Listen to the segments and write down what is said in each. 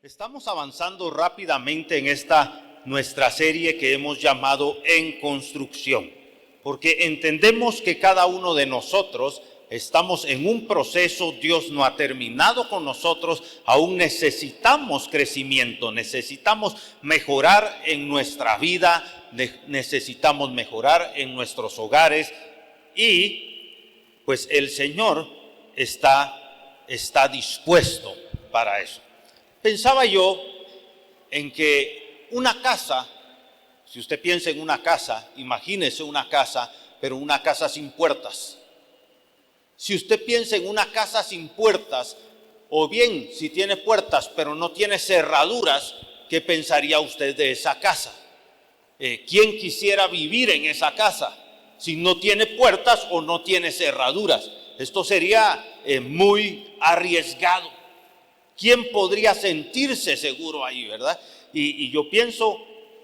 Estamos avanzando rápidamente en esta nuestra serie que hemos llamado En Construcción, porque entendemos que cada uno de nosotros estamos en un proceso. Dios no ha terminado con nosotros, aún necesitamos crecimiento, necesitamos mejorar en nuestra vida, necesitamos mejorar en nuestros hogares y pues el Señor está dispuesto para eso. Pensaba yo en que una casa, si usted piensa en una casa, imagínese una casa, pero una casa sin puertas. Si usted piensa en una casa sin puertas, o bien si tiene puertas pero no tiene cerraduras, ¿qué pensaría usted de esa casa? ¿Quién quisiera vivir en esa casa si no tiene puertas o no tiene cerraduras? Esto sería muy arriesgado. ¿Quién podría sentirse seguro ahí, verdad? Y yo pienso,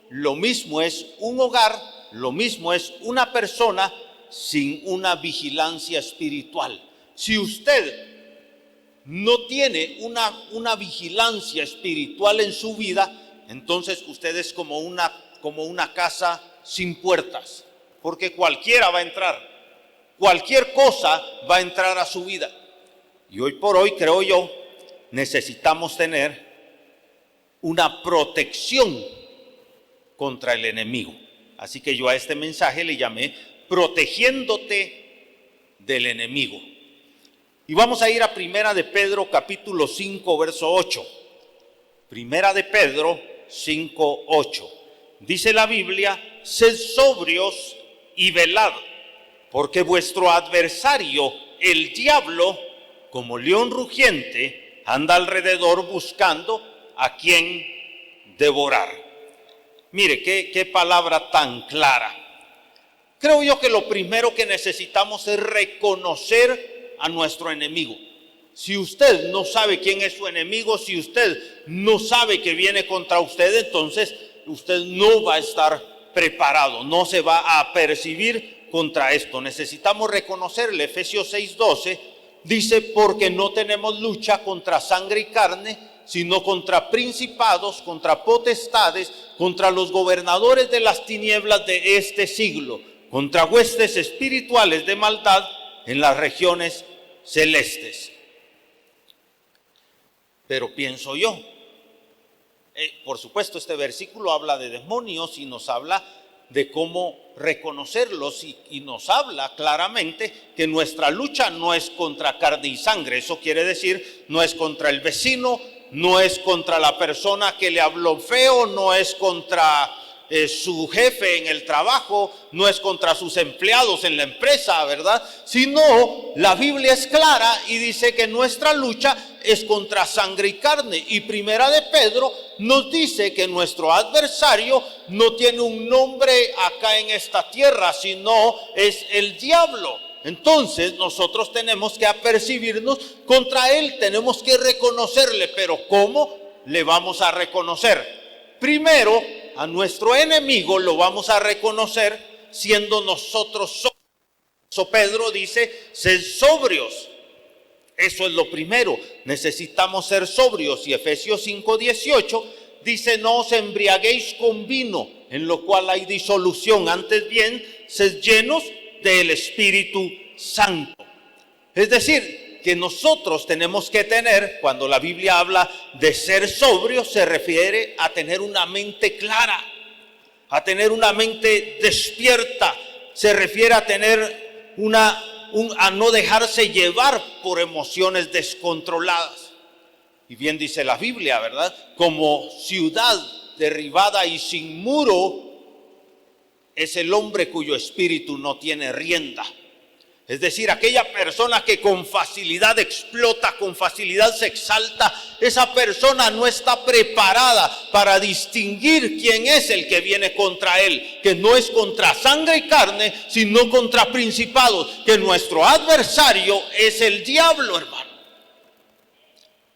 lo mismo es un hogar, lo mismo es una persona sin una vigilancia espiritual. Si usted no tiene una vigilancia espiritual en su vida, entonces usted es como una casa sin puertas, porque cualquiera va a entrar, cualquier cosa va a entrar a su vida. Y hoy por hoy, creo yo, necesitamos tener una protección contra el enemigo. Así que yo a este mensaje le llamé protegiéndote del enemigo. Y vamos a ir a Primera de Pedro capítulo 5 verso 8. Primera de Pedro 5, 8. Dice la Biblia: sed sobrios y velad, porque vuestro adversario, el diablo, como león rugiente, anda alrededor buscando a quien devorar. Mire, qué palabra tan clara. Creo yo que lo primero que necesitamos es reconocer a nuestro enemigo. Si usted no sabe quién es su enemigo, si usted no sabe que viene contra usted, entonces usted no va a estar preparado, no se va a apercibir contra esto. Necesitamos reconocerle. Efesios 6:12 dice: porque no tenemos lucha contra sangre y carne, sino contra principados, contra potestades, contra los gobernadores de las tinieblas de este siglo, contra huestes espirituales de maldad en las regiones celestes. Pero pienso yo, por supuesto este versículo habla de demonios y nos habla de cómo reconocerlos y nos habla claramente que nuestra lucha no es contra carne y sangre. Eso quiere decir, no es contra el vecino, no es contra la persona que le habló feo, no es contra su jefe en el trabajo, no es contra sus empleados en la empresa, ¿verdad? Sino la Biblia es clara y dice que nuestra lucha es contra sangre y carne. Y Primera de Pedro nos dice que nuestro adversario no tiene un nombre acá en esta tierra, sino es el diablo. Entonces nosotros tenemos que apercibirnos contra él, tenemos que reconocerle. Pero ¿cómo le vamos a reconocer? Primero, a nuestro enemigo lo vamos a reconocer siendo nosotros sobrios. So Pedro dice: sed sobrios. Eso es lo primero, necesitamos ser sobrios. Y Efesios 5:18 dice: no os embriaguéis con vino, en lo cual hay disolución, antes bien, sed llenos del Espíritu Santo. Es decir, que nosotros tenemos que tener, cuando la Biblia habla de ser sobrios, se refiere a tener una mente clara, a tener una mente despierta, se refiere a tener a no dejarse llevar por emociones descontroladas. Y bien dice la Biblia, ¿verdad? Como ciudad derribada y sin muro es el hombre cuyo espíritu no tiene rienda. Es decir, aquella persona que con facilidad explota, con facilidad se exalta, esa persona no está preparada para distinguir quién es el que viene contra él, que no es contra sangre y carne, sino contra principados, que nuestro adversario es el diablo, hermano.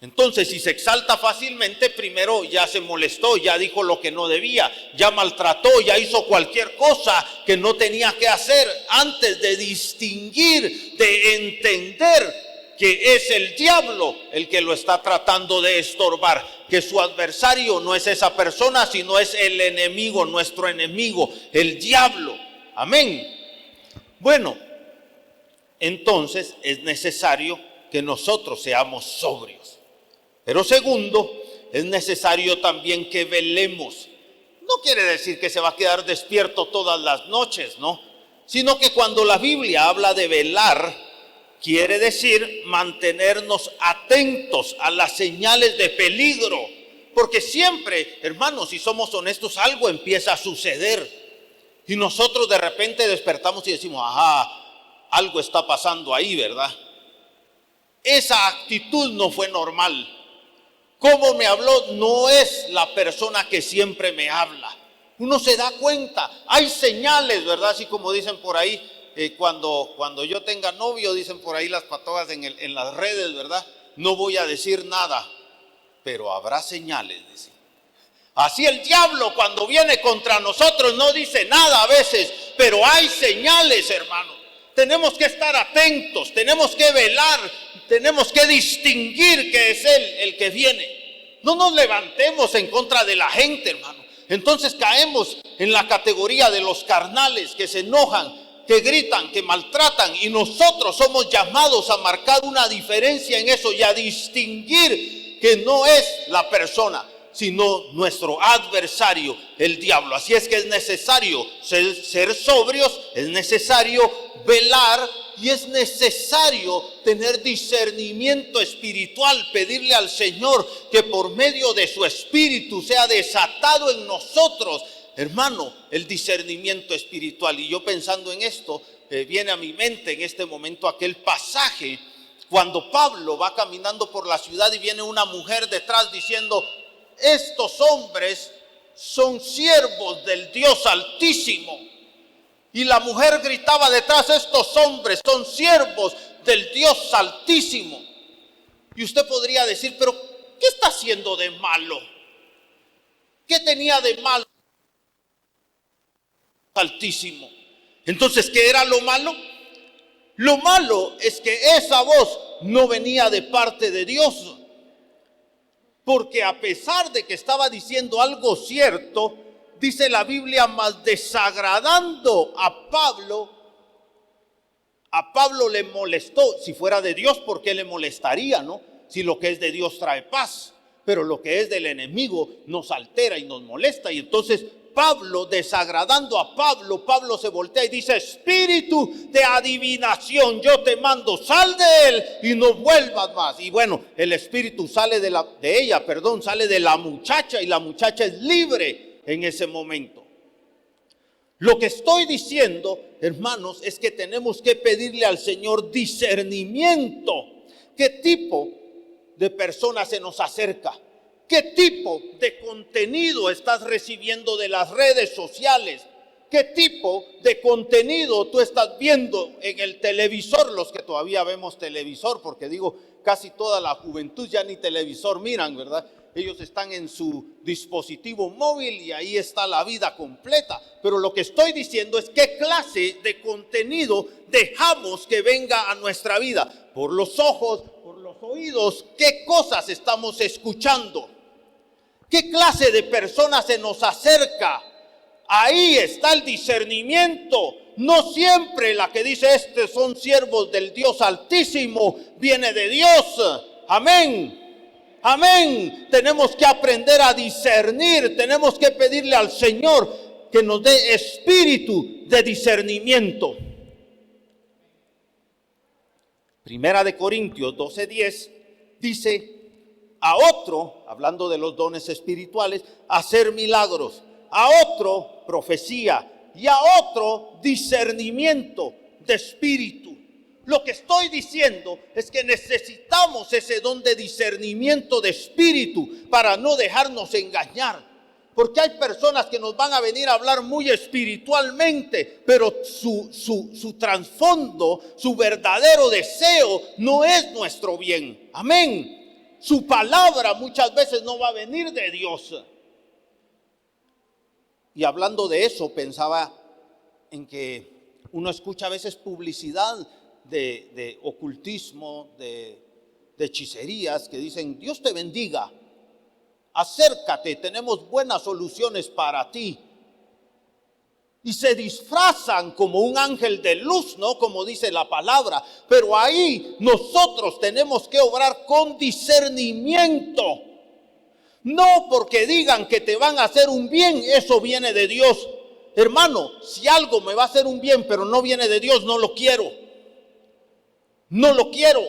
Entonces, si se exalta fácilmente, primero ya se molestó, ya dijo lo que no debía, ya maltrató, ya hizo cualquier cosa que no tenía que hacer, antes de distinguir, de entender que es el diablo el que lo está tratando de estorbar, que su adversario no es esa persona, sino es el enemigo, nuestro enemigo, el diablo. Amén. Bueno, entonces es necesario que nosotros seamos sobrios. Pero segundo, es necesario también que velemos. No quiere decir que se va a quedar despierto todas las noches, ¿no? Sino que cuando la Biblia habla de velar, quiere decir mantenernos atentos a las señales de peligro. Porque siempre, hermanos, si somos honestos, algo empieza a suceder. Y nosotros de repente despertamos y decimos, ajá, algo está pasando ahí, ¿verdad? Esa actitud no fue normal. Cómo me habló no es la persona que siempre me habla. Uno se da cuenta, hay señales, ¿verdad? Así como dicen por ahí, cuando yo tenga novio, dicen por ahí las patogas en las redes, ¿verdad? No voy a decir nada, pero habrá señales, dice. Así el diablo cuando viene contra nosotros no dice nada a veces, pero hay señales, hermano. Tenemos que estar atentos, tenemos que velar, tenemos que distinguir que es Él el que viene. No nos levantemos en contra de la gente, hermano. Entonces caemos en la categoría de los carnales que se enojan, que gritan, que maltratan, y nosotros somos llamados a marcar una diferencia en eso y a distinguir que no es la persona, sino nuestro adversario, el diablo. Así es que es necesario ser sobrios, es necesario velar y es necesario tener discernimiento espiritual, pedirle al Señor que por medio de su espíritu sea desatado en nosotros, hermano, el discernimiento espiritual. Y yo pensando en esto, viene a mi mente en este momento aquel pasaje cuando Pablo va caminando por la ciudad y viene una mujer detrás diciendo: estos hombres son siervos del Dios Altísimo. Y la mujer gritaba detrás: estos hombres son siervos del Dios Altísimo. Y usted podría decir: pero ¿qué está haciendo de malo? ¿Qué tenía de malo Altísimo? Entonces, ¿qué era lo malo? Lo malo es que esa voz no venía de parte de Dios. Porque a pesar de que estaba diciendo algo cierto, dice la Biblia, más desagradando a Pablo le molestó. Si fuera de Dios, ¿por qué le molestaría, no? Si lo que es de Dios trae paz, pero lo que es del enemigo nos altera y nos molesta. Y entonces Pablo, desagradando a Pablo se voltea y dice: espíritu de adivinación, yo te mando, sal de él y no vuelvas más. Y bueno, el espíritu sale de la muchacha, y la muchacha es libre en ese momento. Lo que estoy diciendo, hermanos, es que tenemos que pedirle al Señor discernimiento. ¿Qué tipo de persona se nos acerca? ¿Qué tipo de contenido estás recibiendo de las redes sociales? ¿Qué tipo de contenido tú estás viendo en el televisor? Los que todavía vemos televisor, porque digo, casi toda la juventud ya ni televisor miran, ¿verdad? Ellos están en su dispositivo móvil y ahí está la vida completa. Pero lo que estoy diciendo es qué clase de contenido dejamos que venga a nuestra vida. Por los ojos, por los oídos, ¿qué cosas estamos escuchando? ¿Qué clase de persona se nos acerca? Ahí está el discernimiento. No siempre la que dice estos son siervos del Dios Altísimo viene de Dios. Amén. Amén. Tenemos que aprender a discernir. Tenemos que pedirle al Señor que nos dé espíritu de discernimiento. Primera de Corintios 12:10 dice: a otro, hablando de los dones espirituales, hacer milagros, a otro profecía y a otro discernimiento de espíritu. Lo que estoy diciendo es que necesitamos ese don de discernimiento de espíritu para no dejarnos engañar. Porque hay personas que nos van a venir a hablar muy espiritualmente, pero su trasfondo, su verdadero deseo no es nuestro bien. Amén. Su palabra muchas veces no va a venir de Dios. Y hablando de eso, pensaba en que uno escucha a veces publicidad de ocultismo, de hechicerías, que dicen: Dios te bendiga, acércate, tenemos buenas soluciones para ti. Y se disfrazan como un ángel de luz, ¿no? Como dice la palabra. Pero ahí nosotros tenemos que obrar con discernimiento. No porque digan que te van a hacer un bien, eso viene de Dios. Hermano, si algo me va a hacer un bien, pero no viene de Dios, no lo quiero. No lo quiero.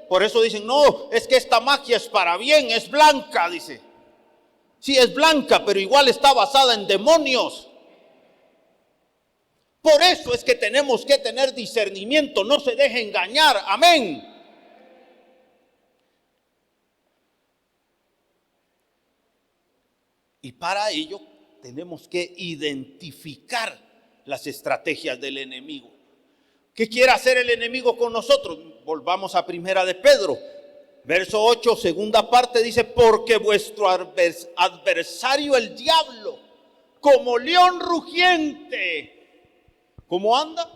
Por eso dicen: no, es que esta magia es para bien, es blanca, dice. Sí, es blanca, pero igual está basada en demonios. Por eso es que tenemos que tener discernimiento, no se deje engañar, amén. Y para ello tenemos que identificar las estrategias del enemigo. ¿Qué quiere hacer el enemigo con nosotros? Volvamos a Primera de Pedro, verso 8, segunda parte, dice: porque vuestro adversario el diablo, como león rugiente. ¿Cómo anda?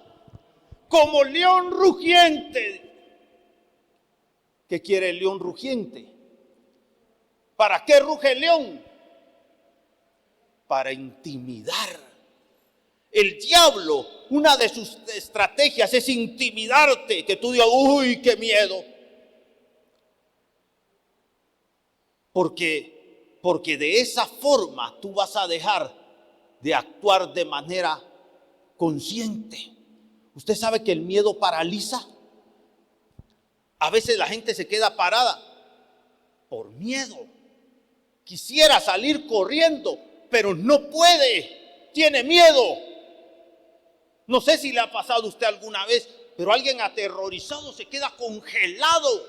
Como león rugiente. ¿Qué quiere el león rugiente? ¿Para qué ruge el león? Para intimidar. El diablo, una de sus estrategias es intimidarte, que tú digas: uy, qué miedo. Porque de esa forma tú vas a dejar de actuar de manera consciente. Usted sabe que el miedo paraliza. A veces la gente se queda parada por miedo. Quisiera salir corriendo, pero no puede. Tiene miedo. No sé si le ha pasado a usted alguna vez, pero alguien aterrorizado se queda congelado.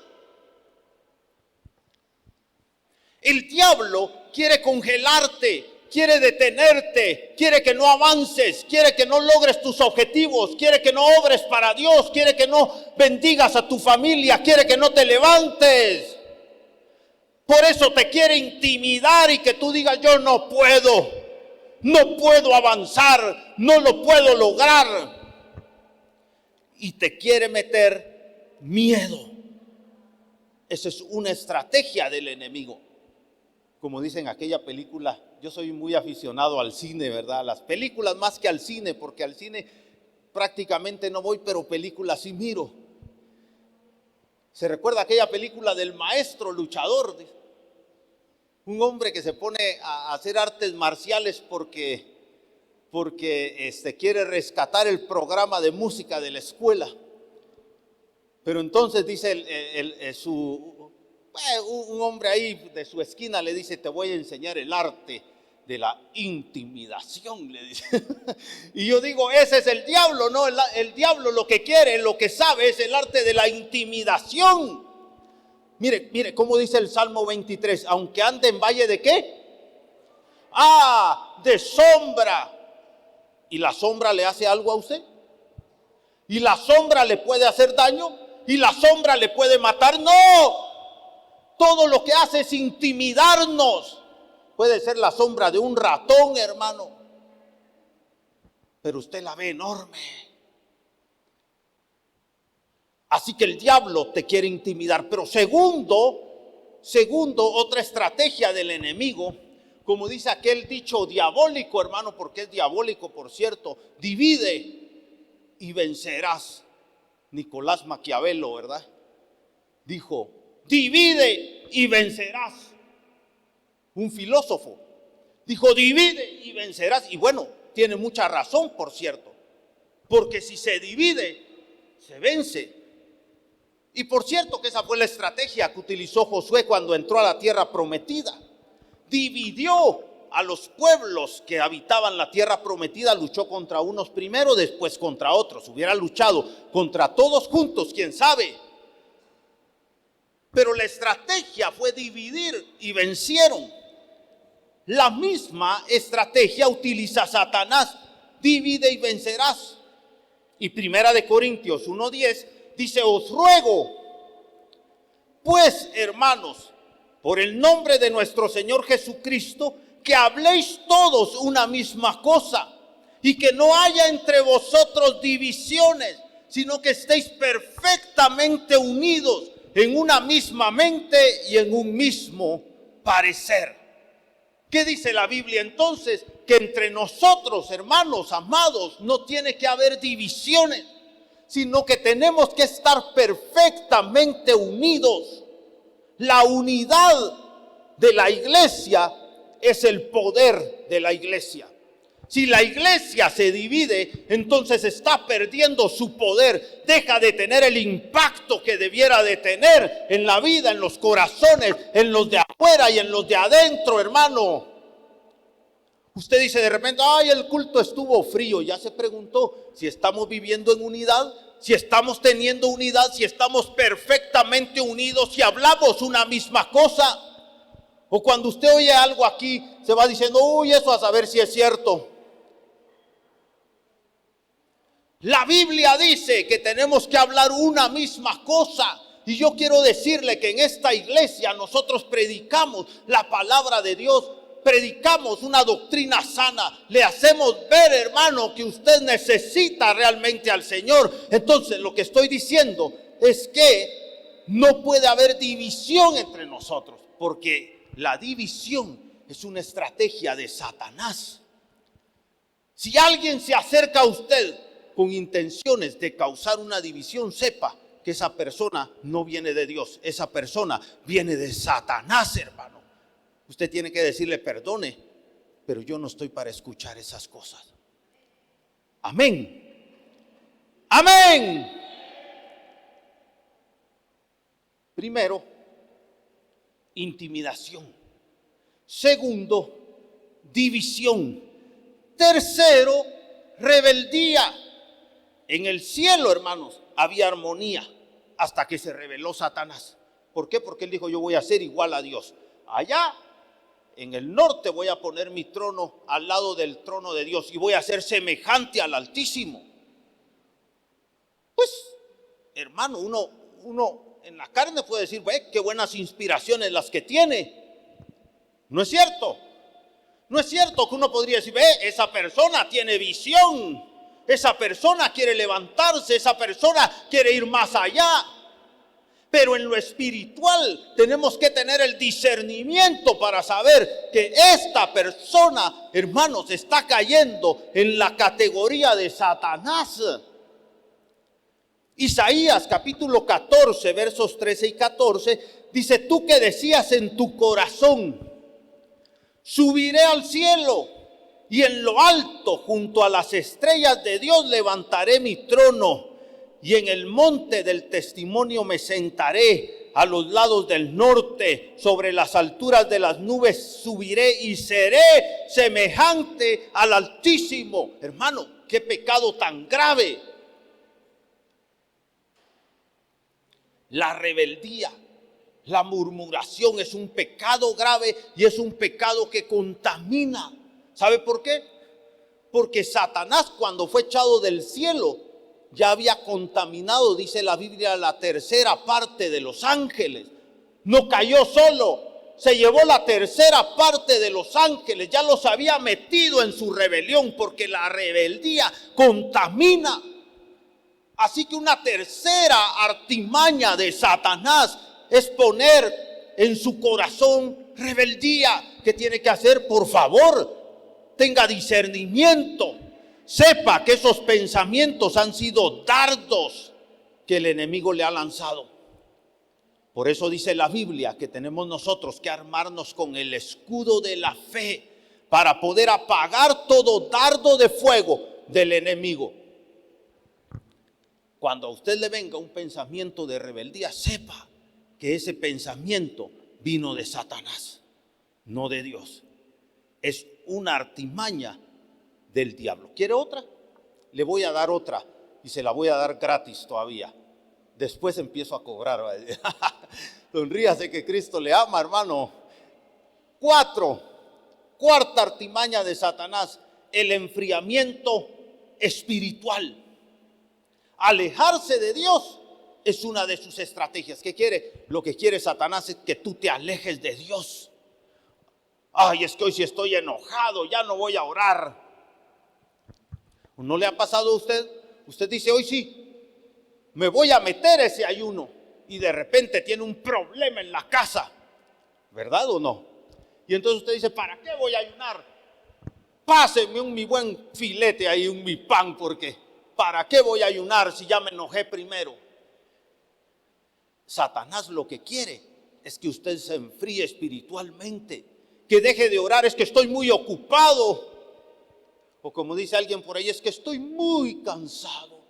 El diablo quiere congelarte. Quiere detenerte, quiere que no avances, quiere que no logres tus objetivos, quiere que no obres para Dios, quiere que no bendigas a tu familia, quiere que no te levantes. Por eso te quiere intimidar y que tú digas: yo no puedo avanzar, no lo puedo lograr. Y te quiere meter miedo. Esa es una estrategia del enemigo. Como dicen aquella película, yo soy muy aficionado al cine, ¿verdad? A las películas más que al cine, porque al cine prácticamente no voy, pero películas sí miro. ¿Se recuerda aquella película del maestro luchador? Un hombre que se pone a hacer artes marciales porque quiere rescatar el programa de música de la escuela. Pero entonces dice un hombre ahí de su esquina le dice: te voy a enseñar el arte de la intimidación, le dice. Y yo digo: ese es el diablo, ¿no? El diablo lo que quiere, lo que sabe es el arte de la intimidación. Mire cómo dice el Salmo 23: aunque ande en valle de ¿qué? De sombra. ¿Y la sombra le hace algo a usted? ¿Y la sombra le puede hacer daño? ¿Y la sombra le puede matar? ¡No! Todo lo que hace es intimidarnos. Puede ser la sombra de un ratón, hermano, pero usted la ve enorme. Así que el diablo te quiere intimidar. Pero segundo, otra estrategia del enemigo, como dice aquel dicho diabólico, hermano, porque es diabólico, por cierto: divide y vencerás. Nicolás Maquiavelo, ¿verdad? Dijo: divide y vencerás. Un filósofo dijo: divide y vencerás. Y bueno, tiene mucha razón, por cierto, porque si se divide, se vence. Y por cierto que esa fue la estrategia que utilizó Josué cuando entró a la tierra prometida. Dividió a los pueblos que habitaban la tierra prometida, luchó contra unos primero, después contra otros. Hubiera luchado contra todos juntos, quién sabe. Pero la estrategia fue dividir y vencieron. La misma estrategia utiliza Satanás: divide y vencerás. Y Primera de Corintios 1:10 dice: os ruego, pues, hermanos, por el nombre de nuestro Señor Jesucristo, que habléis todos una misma cosa y que no haya entre vosotros divisiones, sino que estéis perfectamente unidos en una misma mente y en un mismo parecer. ¿Qué dice la Biblia entonces? Que entre nosotros, hermanos amados, no tiene que haber divisiones, sino que tenemos que estar perfectamente unidos. La unidad de la iglesia es el poder de la iglesia. Si la iglesia se divide, entonces está perdiendo su poder, deja de tener el impacto que debiera de tener en la vida, en los corazones, en los de afuera y en los de adentro, hermano. Usted dice de repente, ay, el culto estuvo frío. Ya se preguntó si estamos viviendo en unidad, si estamos teniendo unidad, si estamos perfectamente unidos, si hablamos una misma cosa. O cuando usted oye algo aquí, se va diciendo, uy, eso a saber si es cierto. La Biblia dice que tenemos que hablar una misma cosa. Y yo quiero decirle que en esta iglesia nosotros predicamos la palabra de Dios, predicamos una doctrina sana, le hacemos ver, hermano, que usted necesita realmente al Señor. Entonces lo que estoy diciendo es que no puede haber división entre nosotros, porque la división es una estrategia de Satanás. Si alguien se acerca a usted con intenciones de causar una división, sepa que esa persona no viene de Dios, esa persona viene de Satanás, hermano. Usted tiene que decirle, perdone, pero yo no estoy para escuchar esas cosas. Amén. Amén. Primero, intimidación. Segundo, división. Tercero, rebeldía. En el cielo, hermanos, había armonía hasta que se rebeló Satanás. ¿Por qué? Porque él dijo, yo voy a ser igual a Dios. Allá en el norte voy a poner mi trono al lado del trono de Dios y voy a ser semejante al Altísimo. Pues, hermano, uno en la carne puede decir, qué buenas inspiraciones las que tiene. ¿No es cierto? No es cierto que uno podría decir, esa persona tiene visión. Esa persona quiere levantarse, esa persona quiere ir más allá. Pero en lo espiritual tenemos que tener el discernimiento para saber que esta persona, hermanos, está cayendo en la categoría de Satanás. Isaías capítulo 14, versos 13 y 14, dice, tú que decías en tu corazón, subiré al cielo. Y en lo alto, junto a las estrellas de Dios, levantaré mi trono. Y en el monte del testimonio me sentaré, a los lados del norte, sobre las alturas de las nubes subiré y seré semejante al Altísimo. Hermano, qué pecado tan grave. La rebeldía, la murmuración es un pecado grave y es un pecado que contamina. ¿Sabe por qué? Porque Satanás, cuando fue echado del cielo, ya había contaminado, dice la Biblia, la tercera parte de los ángeles. No cayó solo, se llevó la tercera parte de los ángeles, ya los había metido en su rebelión, porque la rebeldía contamina. Así que una tercera artimaña de Satanás es poner en su corazón rebeldía. ¿Qué tiene que hacer? Por favor, tenga discernimiento, sepa que esos pensamientos han sido dardos que el enemigo le ha lanzado. Por eso dice la Biblia que tenemos nosotros que armarnos con el escudo de la fe para poder apagar todo dardo de fuego del enemigo. Cuando a usted le venga un pensamiento de rebeldía, sepa que ese pensamiento vino de Satanás, no de Dios. Es una artimaña del diablo. ¿Quiere otra? Le voy a dar otra y se la voy a dar gratis todavía. Después empiezo a cobrar. Sonríase que Cristo le ama, hermano. Cuarta artimaña de Satanás, el enfriamiento espiritual. Alejarse de Dios es una de sus estrategias. ¿Qué quiere? Lo que quiere Satanás es que tú te alejes de Dios. Ay, es que hoy si estoy enojado, ya no voy a orar. ¿No le ha pasado a usted? Usted dice, hoy sí, me voy a meter ese ayuno y de repente tiene un problema en la casa, ¿verdad o no? Y entonces usted dice, ¿para qué voy a ayunar? Páseme mi buen filete ahí, mi pan, porque ¿para qué voy a ayunar si ya me enojé primero? Satanás lo que quiere es que usted se enfríe espiritualmente, que deje de orar, es que estoy muy ocupado. O como dice alguien por ahí, es que estoy muy cansado.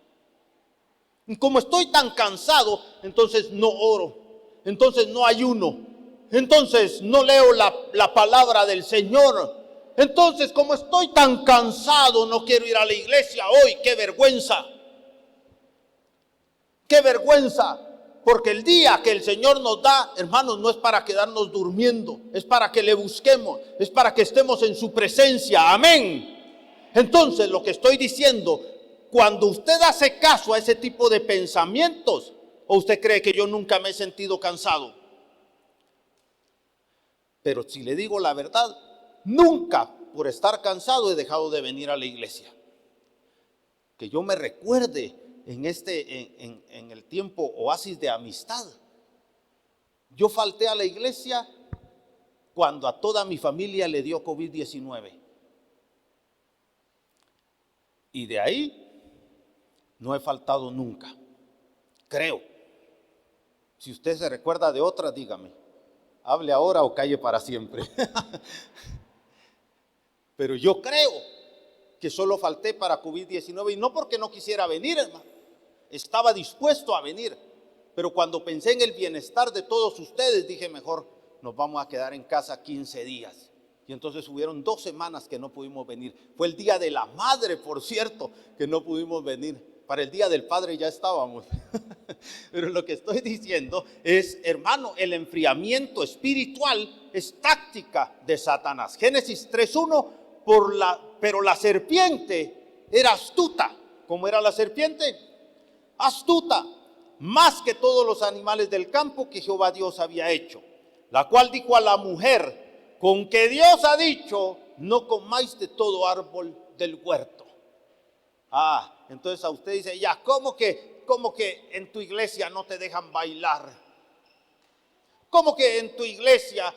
Y como estoy tan cansado, entonces no oro, entonces no ayuno, entonces no leo la palabra del Señor. Entonces, como estoy tan cansado, no quiero ir a la iglesia hoy. ¡Qué vergüenza! ¡Qué vergüenza! Porque el día que el Señor nos da, hermanos, no es para quedarnos durmiendo, es para que le busquemos, es para que estemos en su presencia. Amén. Entonces, lo que estoy diciendo, cuando usted hace caso a ese tipo de pensamientos, ¿o usted cree que yo nunca me he sentido cansado? Pero si le digo la verdad, nunca por estar cansado he dejado de venir a la iglesia. Que yo me recuerde en el tiempo oasis de amistad. Yo falté a la iglesia cuando a toda mi familia le dio COVID-19. Y de ahí no he faltado nunca. Creo. Si usted se recuerda de otra, dígame. Hable ahora o calle para siempre. Pero yo creo que solo falté para COVID-19 y no porque no quisiera venir, hermano. Estaba dispuesto a venir, pero cuando pensé en el bienestar de todos ustedes, dije mejor nos vamos a quedar en casa 15 días. Y entonces hubieron 2 semanas que no pudimos venir. Fue el día de la madre, por cierto, que no pudimos venir. Para el día del padre ya estábamos. Pero lo que estoy diciendo es, hermano, el enfriamiento espiritual es táctica de Satanás. Génesis 3:1, pero la serpiente era astuta. ¿Cómo era la serpiente? Astuta, más que todos los animales del campo que Jehová Dios había hecho. La cual dijo a la mujer, con que Dios ha dicho, no comáis de todo árbol del huerto. Entonces a usted dice, ya, ¿cómo que en tu iglesia no te dejan bailar? ¿Cómo que en tu iglesia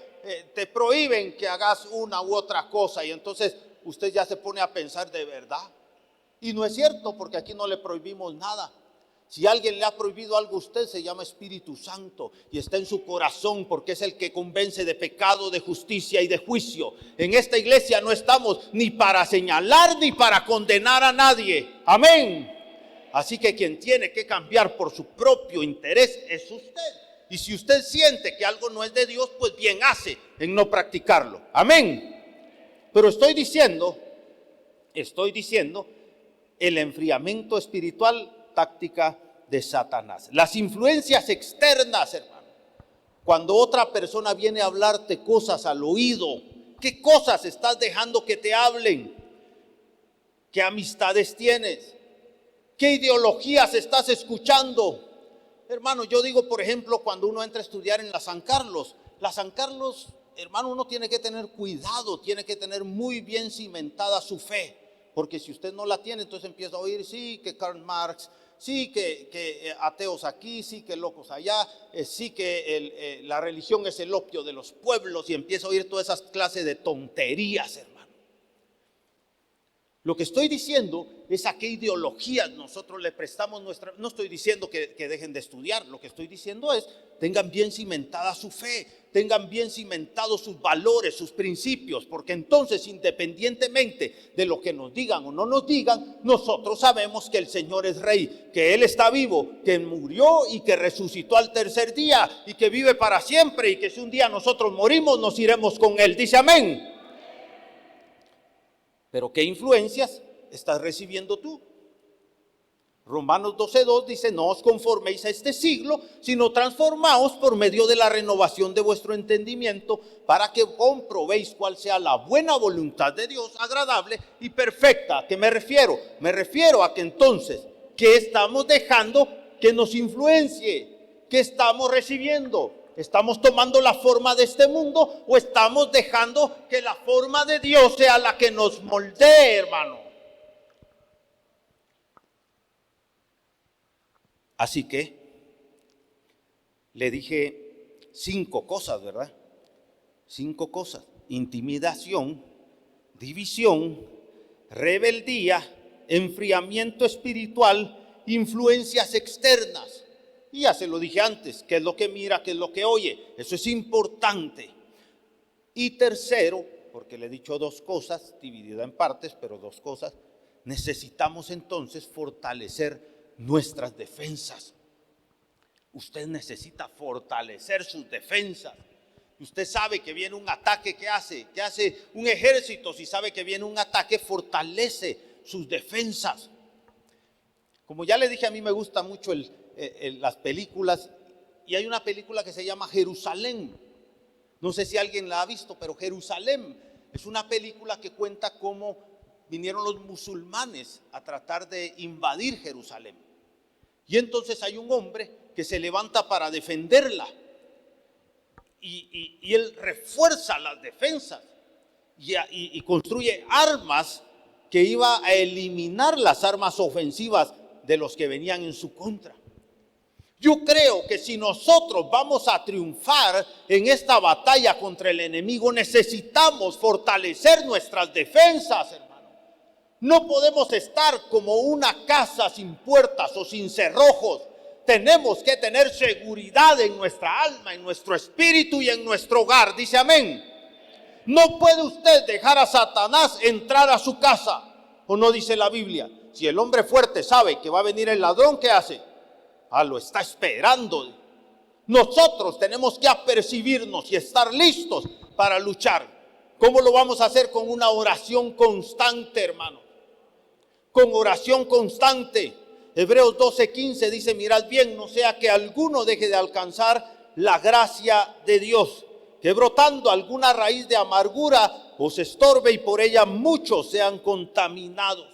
te prohíben que hagas una u otra cosa? Y entonces usted ya se pone a pensar de verdad. Y no es cierto, porque aquí no le prohibimos nada. Si alguien le ha prohibido algo a usted, se llama Espíritu Santo y está en su corazón, porque es el que convence de pecado, de justicia y de juicio. En esta iglesia no estamos ni para señalar ni para condenar a nadie. Amén. Así que quien tiene que cambiar por su propio interés es usted. Y si usted siente que algo no es de Dios, pues bien hace en no practicarlo. Amén. Pero estoy diciendo el enfriamiento espiritual, táctica de Satanás. Las influencias externas, hermano. Cuando otra persona viene a hablarte cosas al oído, ¿qué cosas estás dejando que te hablen? ¿Qué amistades tienes? ¿Qué ideologías estás escuchando? Hermano, yo digo, por ejemplo, cuando uno entra a estudiar en la San Carlos, hermano, uno tiene que tener cuidado, tiene que tener muy bien cimentada su fe. Porque si usted no la tiene, entonces empieza a oír, sí, que Karl Marx, sí, que ateos aquí, sí, que locos allá, sí, que la religión es el opio de los pueblos, y empieza a oír todas esas clases de tonterías, hermano. Lo que estoy diciendo es a qué ideologías nosotros le prestamos nuestra. No estoy diciendo que dejen de estudiar, lo que estoy diciendo es, tengan bien cimentada su fe, tengan bien cimentados sus valores, sus principios, porque entonces, independientemente de lo que nos digan o no nos digan, nosotros sabemos que el Señor es Rey, que Él está vivo, que murió y que resucitó al tercer día y que vive para siempre, y que si un día nosotros morimos, nos iremos con Él. Dice amén. Pero ¿qué influencias estás recibiendo tú? Romanos 12:2 dice, no os conforméis a este siglo, sino transformaos por medio de la renovación de vuestro entendimiento, para que comprobéis cuál sea la buena voluntad de Dios, agradable y perfecta. ¿A qué me refiero? Me refiero a que entonces, ¿qué estamos dejando que nos influencie? ¿Qué estamos recibiendo? ¿Estamos tomando la forma de este mundo o estamos dejando que la forma de Dios sea la que nos moldee, hermano? Así que le dije 5 cosas, ¿verdad? 5 cosas: intimidación, división, rebeldía, enfriamiento espiritual, influencias externas. Y ya se lo dije antes, qué es lo que mira, qué es lo que oye. Eso es importante. Y tercero, porque le he dicho 2 cosas, dividida en partes, pero 2 cosas, necesitamos entonces fortalecer nuestras defensas. Usted necesita fortalecer sus defensas. Usted sabe que viene un ataque, ¿qué hace? ¿Qué hace un ejército? Si sabe que viene un ataque, fortalece sus defensas. Como ya le dije, a mí me gusta mucho las películas, y hay una película que se llama Jerusalén. No sé si alguien la ha visto, pero Jerusalén es una película que cuenta cómo vinieron los musulmanes a tratar de invadir Jerusalén. Y entonces hay un hombre que se levanta para defenderla. Y él refuerza las defensas y construye armas que iba a eliminar las armas ofensivas de los que venían en su contra. Yo creo que si nosotros vamos a triunfar en esta batalla contra el enemigo, necesitamos fortalecer nuestras defensas, hermano. No podemos estar como una casa sin puertas o sin cerrojos. Tenemos que tener seguridad en nuestra alma, en nuestro espíritu y en nuestro hogar. Dice amén. No puede usted dejar a Satanás entrar a su casa. ¿O no dice la Biblia? Si el hombre fuerte sabe que va a venir el ladrón, ¿qué hace? Lo está esperando. Nosotros tenemos que apercibirnos y estar listos para luchar. ¿Cómo lo vamos a hacer? Con una oración constante, hermano. Con oración constante. Hebreos 12:15 dice: mirad bien, no sea que alguno deje de alcanzar la gracia de Dios, que brotando alguna raíz de amargura os estorbe y por ella muchos sean contaminados.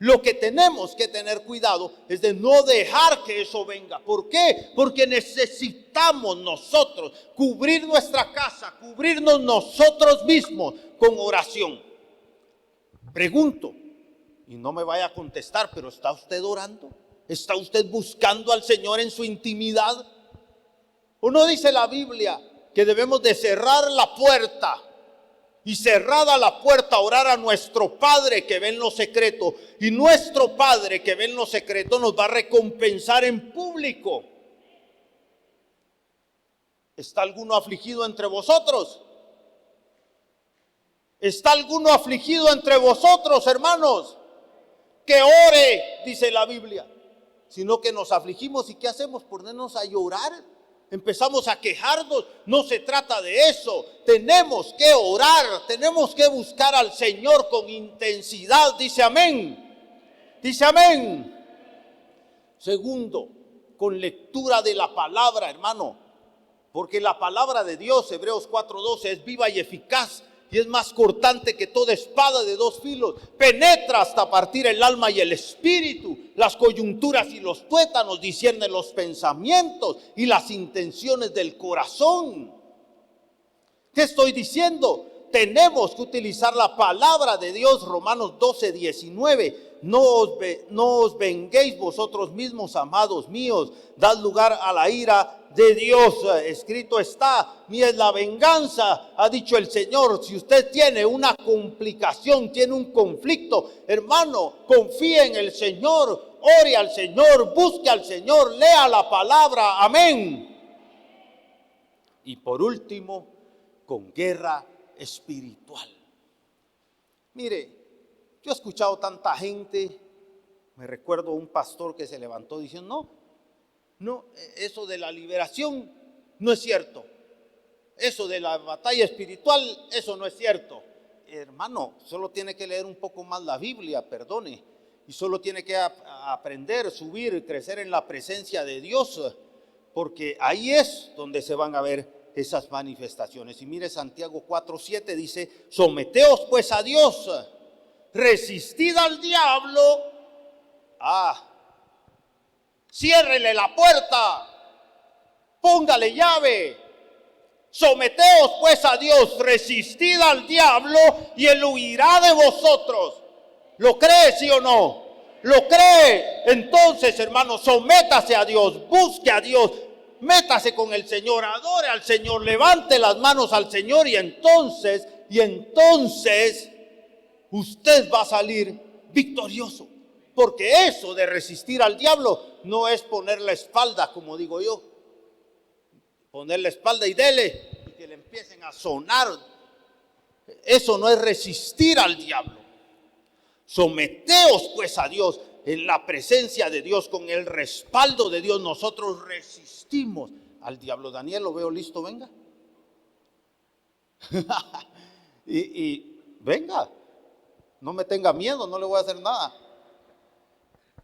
Lo que tenemos que tener cuidado es de no dejar que eso venga. ¿Por qué? Porque necesitamos nosotros cubrir nuestra casa, cubrirnos nosotros mismos con oración. Pregunto, y no me vaya a contestar, pero ¿está usted orando? ¿Está usted buscando al Señor en su intimidad? ¿O no dice la Biblia que debemos de cerrar la puerta? Y cerrada la puerta, orar a nuestro Padre que ve en lo secreto. Y nuestro Padre que ve en lo secreto nos va a recompensar en público. ¿Está alguno afligido entre vosotros? ¿Está alguno afligido entre vosotros, hermanos? Que ore, dice la Biblia. Sino que nos afligimos, ¿y qué hacemos? Ponernos a llorar. Empezamos a quejarnos. No se trata de eso. Tenemos que orar, tenemos que buscar al Señor con intensidad. Dice amén. Dice amén. Segundo, con lectura de la palabra, hermano. Porque la palabra de Dios, Hebreos 4:12, es viva y eficaz. Y es más cortante que toda espada de 2 filos. Penetra hasta partir el alma y el espíritu, las coyunturas y los tuétanos, discierne los pensamientos y las intenciones del corazón. ¿Qué estoy diciendo? Tenemos que utilizar la palabra de Dios. Romanos 12:19. No os venguéis vosotros mismos, amados míos. Dad lugar a la ira de Dios. Escrito está: mía es la venganza, ha dicho el Señor. Si usted tiene una complicación, tiene un conflicto, hermano, confíe en el Señor, ore al Señor, busque al Señor, lea la palabra. Amén. Y por último, con guerra espiritual. Mire, yo he escuchado tanta gente. Me recuerdo un pastor que se levantó diciendo: no, eso de la liberación no es cierto. Eso de la batalla espiritual, eso no es cierto. Hermano, solo tiene que leer un poco más la Biblia, perdone. Y solo tiene que aprender, subir, crecer en la presencia de Dios. Porque ahí es donde se van a ver esas manifestaciones. Y mire, Santiago 4:7 dice: someteos pues a Dios, resistid al diablo. Ciérrele la puerta, póngale llave. Someteos pues a Dios, resistid al diablo y él huirá de vosotros. ¿Lo cree, sí o no? ¿Lo cree? Entonces, hermano, sométase a Dios, busque a Dios, métase con el Señor, adore al Señor, levante las manos al Señor y entonces usted va a salir victorioso. Porque eso de resistir al diablo no es poner la espalda, como digo yo. Poner la espalda y dele, y que le empiecen a sonar. Eso no es resistir al diablo. Someteos pues a Dios. En la presencia de Dios, con el respaldo de Dios, nosotros resistimos al diablo. Daniel, lo veo listo, venga. y venga, no me tenga miedo, no le voy a hacer nada.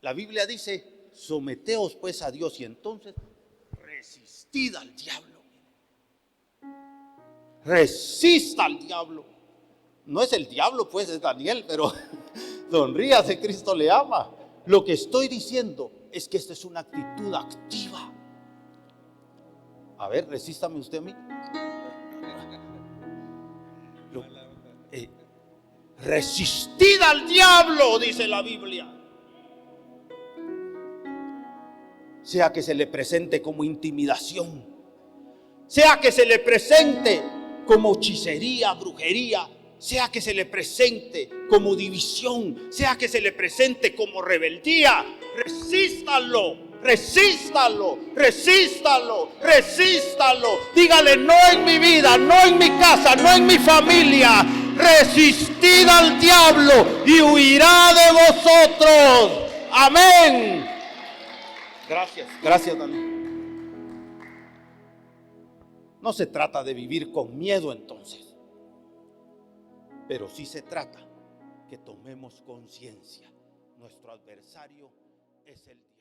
La Biblia dice, someteos pues a Dios y entonces resistid al diablo. Resista al diablo. No es el diablo, pues es Daniel, pero sonríase, Cristo le ama. Lo que estoy diciendo es que esta es una actitud activa. A ver, resístame usted a mí. Resistid al diablo, dice la Biblia. Sea que se le presente como intimidación, sea que se le presente como hechicería, brujería, sea que se le presente como división, sea que se le presente como rebeldía, resístalo, resístalo, resístalo, resístalo. Dígale, no en mi vida, no en mi casa, no en mi familia. Resistid al diablo y huirá de vosotros. Amén. Gracias Daniel. No se trata de vivir con miedo entonces, pero sí se trata que tomemos conciencia. Nuestro adversario es el diablo.